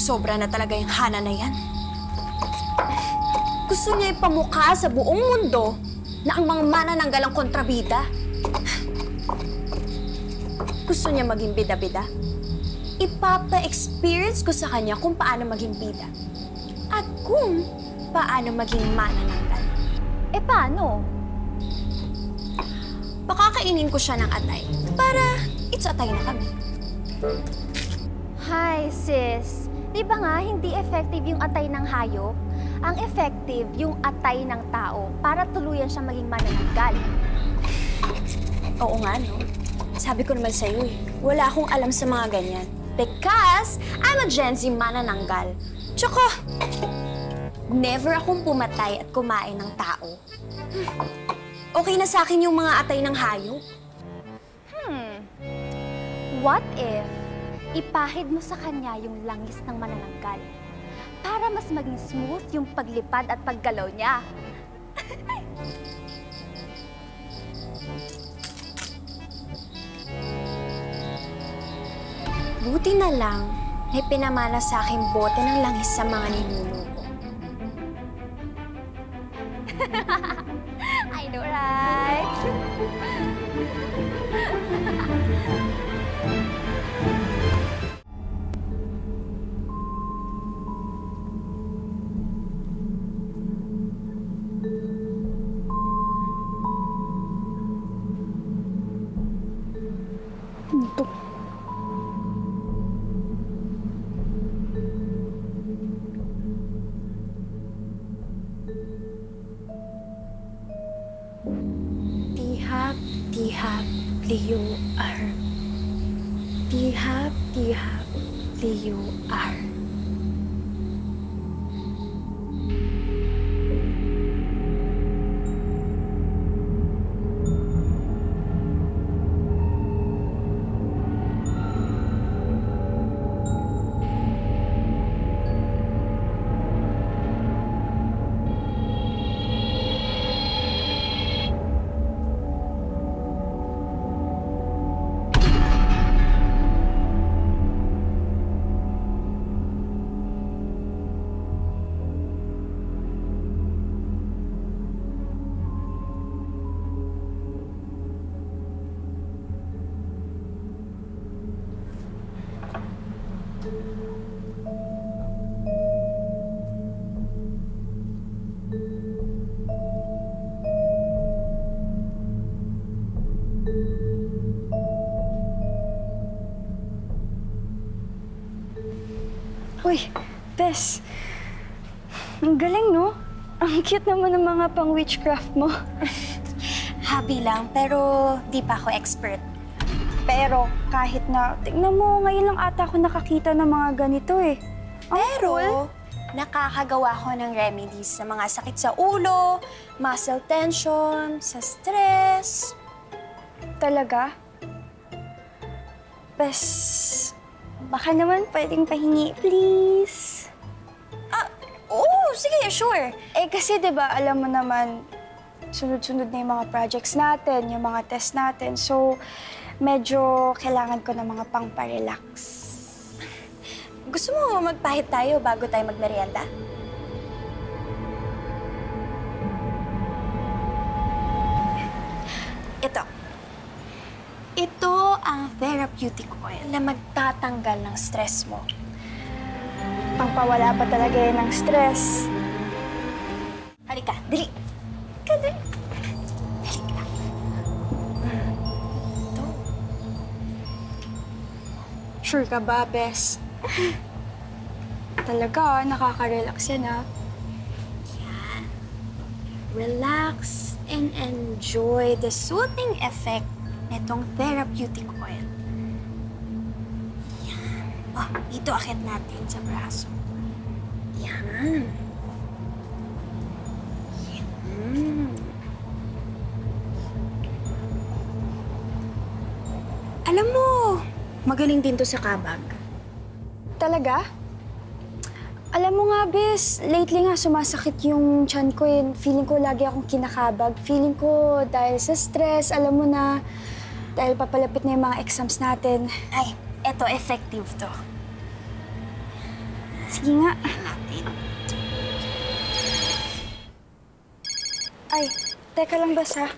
Sobra na talaga yung Hana na yan. Gusto niya ipamukha sa buong mundo na ang mga manananggal ang kontrabida. Gusto niya maging bida-bida. Ipapa-experience ko sa kanya kung paano maging bida. At kung paano maging manananggal. Eh, paano? Pakakainin ko siya ng atay para it's atay na kami. Hi, sis. Di ba nga hindi effective yung atay ng hayop? Ang effective yung atay ng tao para tuluyan siya maging manananggal. Oo nga, no? Sabi ko naman sa'yo eh, wala akong alam sa mga ganyan. Because I'm a Gen Z manananggal. Tsaka, never akong pumatay at kumain ng tao. Okay na sa akin yung mga atay ng hayop. What if ipahid mo sa kanya yung langis ng manananggal para mas maging smooth yung paglipad at paggalaw niya? Buti na lang, may pinamana sa aking bote ng langis sa mga ninuno ko. I know, right? Ito. Tihap, tihap, liyo ar. Tihap, tihap, liyo ar. Uy, Bes. Ang galing, no? Ang cute naman ng mga pang-witchcraft mo. Hobby lang, pero di pa ako expert. Pero kahit na, tingnan mo, ngayon lang ata ako nakakita ng mga ganito eh. Ang cool. Pero, nakakagawa ko ng remedies sa mga sakit sa ulo, muscle tension, sa stress. Talaga? Bes, baka naman pwedeng pahingi, please. Oo, sige, sure. Eh kasi 'di ba alam mo naman, sunod-sunod na yung mga projects natin, yung mga test natin. So, medyo kailangan ko ng mga pang-parelax. Gusto mo magpahit tayo bago tayo magmerienda? Ito. Ito ang therapeutic oil na magtatanggal ng stress mo. Pangpawala pa talaga yan ng stress. Halika, dali. Halika, dali. Halika. Ito. Sure ka ba, Bes? Talaga, nakaka-relax yan, ha? Yan. Relax and enjoy the soothing effect nitong therapeutic oil. Yan. Oh, dito akit natin sa braso. Yan. Yan. Alam mo, magaling din to sa kabag. Talaga? Alam mo nga, Bes, lately nga sumasakit yung tiyan ko eh. Feeling ko lagi akong kinakabag. Feeling ko dahil sa stress, alam mo na, dahil papalapit na yung mga exams natin. Ay, eto, effective to. Sige nga. Ay, teka lang, Bes, ha?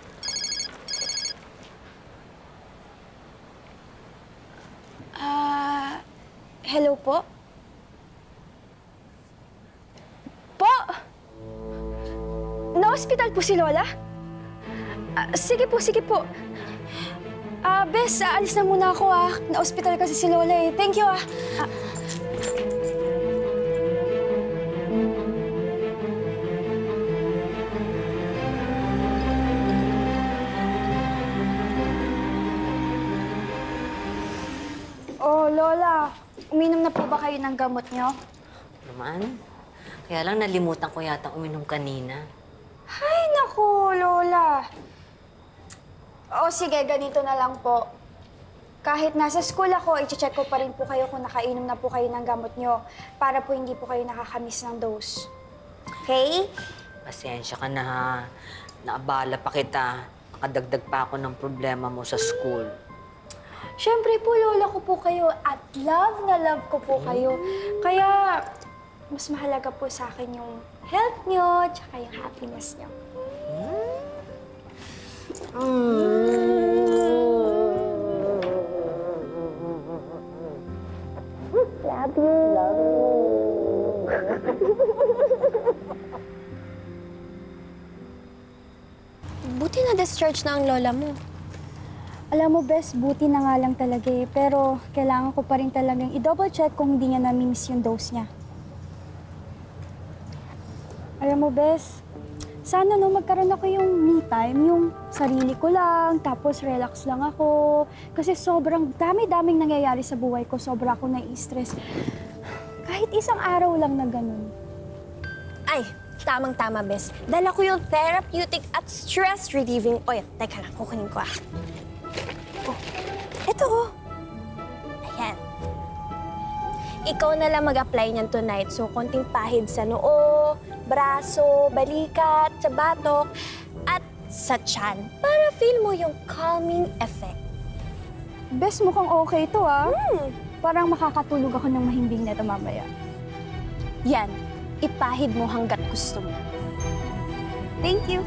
Hello po? Po! Na-hospital po si Lola? Sige po, sige po. Bes, aalis na muna ako, Na-hospital kasi si Lola, eh. Thank you, Oh, Lola, uminom na po ba kayo ng gamot niyo? Naman? Kaya lang nalimutan ko yata uminom kanina. Ay, naku, Lola. O sige, ganito na lang po. Kahit nasa school ako, i-check ko pa rin po kayo kung nakainom na po kayo ng gamot niyo para po hindi po kayo nakakamiss ng dose. Okay? Pasensya ka na ha. Naabala pa kita. Nakadagdag pa ako ng problema mo sa school. Siyempre po, Lola ko po kayo at love na love ko po kayo. Kaya, mas mahalaga po sa akin yung health niyo tsaka yung happiness niyo. Love you. Love you. Buti na-discharge na ang lola mo. Alam mo, Bes, buti na nga lang talaga eh. Pero kailangan ko pa rin talagang i-double check kung hindi niya nami-miss yung dose niya. Alam mo, Bes, sana no magkaroon ako yung me time, yung sarili ko lang, tapos relax lang ako. Kasi sobrang dami-daming nangyayari sa buhay ko, sobra ako nai-stress. Kahit isang araw lang na ganun. Ay, tamang-tama, Bes. Dala ko yung therapeutic at stress-relieving oil. Teka lang, kukunin ko Oh, eto Ayan. Ikaw na lang mag-apply niyan tonight. So, konting pahid sa noo, braso, balikat, sa batok, at sa tiyan. Para feel mo yung calming effect. Bes, mukhang okay ito Parang makakatulog ako ng mahimbing neto mamaya. Yan. Ipahid mo hanggat gusto mo. Thank you.